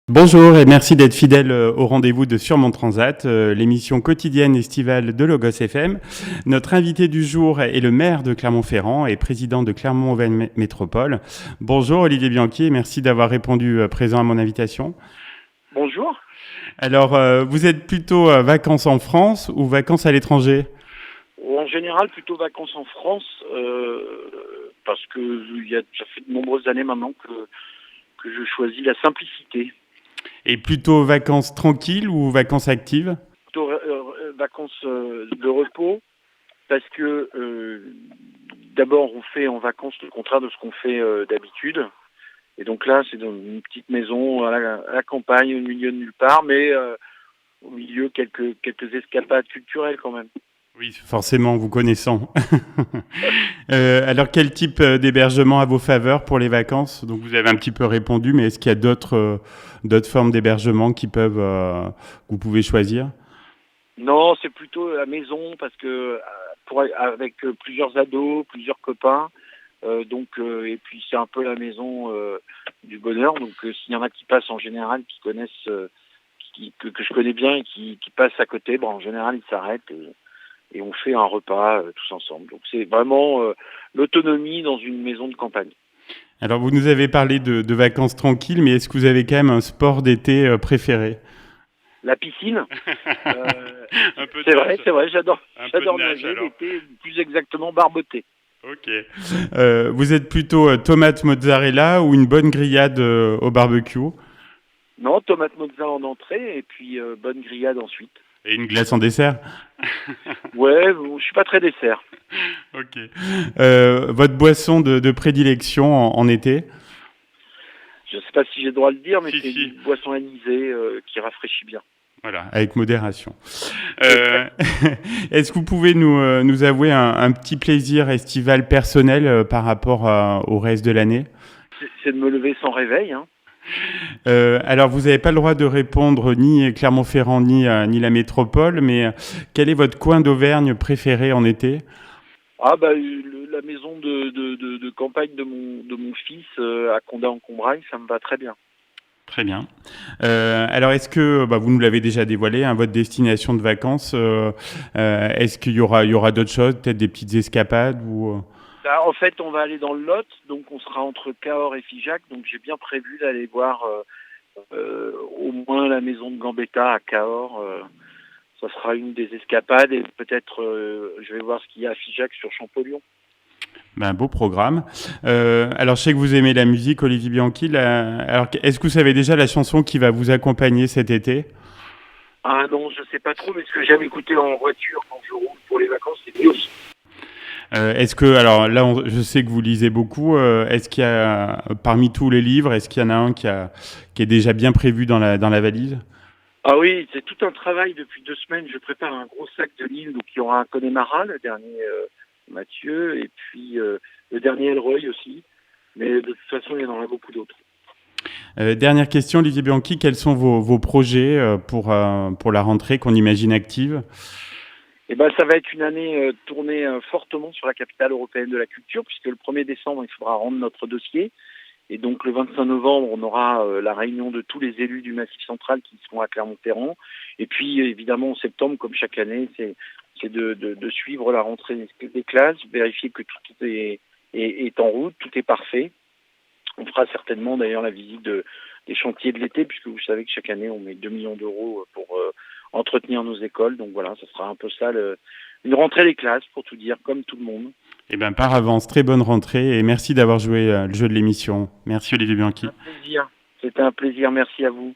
Bonjour et merci d'être fidèle au rendez-vous de Sur mon Transat, l'émission quotidienne estivale de Logos FM. Notre invité du jour est le maire de Clermont-Ferrand et président de Clermont-Auvergne Métropole. Bonjour Olivier Bianchi et merci d'avoir répondu présent à mon invitation. Bonjour. Alors, vous êtes plutôt vacances en France ou vacances à l'étranger ? En général, plutôt vacances en France, parce que ça fait de nombreuses années maintenant que je choisis la simplicité. Et plutôt vacances tranquilles ou vacances actives ? Plutôt vacances de repos, parce que d'abord on fait en vacances le contraire de ce qu'on fait d'habitude. Et donc là, c'est dans une petite maison à la campagne, au milieu de nulle part, mais au milieu quelques escapades culturelles quand même. Oui, forcément, vous connaissant. Alors, quel type d'hébergement à vos faveurs pour les vacances ? Donc, vous avez un petit peu répondu, mais est-ce qu'il y a d'autres formes d'hébergement que vous pouvez choisir ? Non, c'est plutôt la maison, parce que avec plusieurs ados, plusieurs copains, et puis c'est un peu la maison du bonheur. Donc, s'il y en a qui passent en général, qui connaissent, que je connais bien et qui passent à côté, en général, ils s'arrêtent et on fait un repas tous ensemble. Donc c'est vraiment l'autonomie dans une maison de campagne. Alors vous nous avez parlé de vacances tranquilles, mais est-ce que vous avez quand même un sport d'été préféré ? La piscine. C'est vrai, j'adore nager l'été, plus exactement barboter. Ok. Vous êtes plutôt tomate mozzarella ou une bonne grillade au barbecue ? Non, tomate mozzarella en entrée et puis bonne grillade ensuite. Et une glace en dessert ? Ouais, je suis pas très dessert. Ok. Votre boisson de prédilection en été ? Je sais pas si j'ai le droit de le dire, mais c'est une boisson anisée qui rafraîchit bien. Voilà, avec modération. Est-ce que vous pouvez nous avouer un petit plaisir estival personnel par rapport au reste de l'année ? C'est de me lever sans réveil, hein. Alors, vous n'avez pas le droit de répondre ni Clermont-Ferrand ni la métropole, mais quel est votre coin d'Auvergne préféré en été ? La maison de campagne de mon fils à Condat-en-Combraille, ça me va très bien. Très bien. Alors, est-ce que vous nous l'avez déjà dévoilé, votre destination de vacances, est-ce qu'il y aura d'autres choses, peut-être des petites escapades ou En fait, on va aller dans le Lot, donc on sera entre Cahors et Figeac, donc j'ai bien prévu d'aller voir au moins la maison de Gambetta à Cahors. Ça sera une des escapades et peut-être je vais voir ce qu'il y a à Figeac sur Champollion. Beau programme. Alors, je sais que vous aimez la musique, Olivier Bianchi. Alors, est-ce que vous savez déjà la chanson qui va vous accompagner cet été ? Ah non, je sais pas trop, mais ce que j'aime écouter en voiture quand je roule pour les vacances, c'est Dios. Est-ce que, alors là, je sais que vous lisez beaucoup. Est-ce qu'il y a, parmi tous les livres, est-ce qu'il y en a un qui est déjà bien prévu dans la valise ? Ah oui, c'est tout un travail depuis 2 semaines. Je prépare un gros sac de livres, donc il y aura un Connemara, le dernier Mathieu, et puis le dernier Elroy aussi. Mais de toute façon, il y en aura beaucoup d'autres. Dernière question, Olivier Bianchi, quels sont vos projets pour la rentrée qu'on imagine active ? Ça va être une année tournée fortement sur la capitale européenne de la culture, puisque le 1er décembre, il faudra rendre notre dossier. Et donc le 25 novembre, on aura la réunion de tous les élus du Massif central qui seront à Clermont-Ferrand. Et puis évidemment en septembre, comme chaque année, c'est de suivre la rentrée des classes, vérifier que tout est en route, tout est parfait. On fera certainement d'ailleurs la visite des chantiers de l'été, puisque vous savez que chaque année on met 2 millions d'euros pour entretenir nos écoles. Donc voilà, ça sera un peu ça, une rentrée des classes, pour tout dire, comme tout le monde. Par avance, très bonne rentrée et merci d'avoir joué le jeu de l'émission. Merci Olivier Bianchi. C'était un plaisir, merci à vous.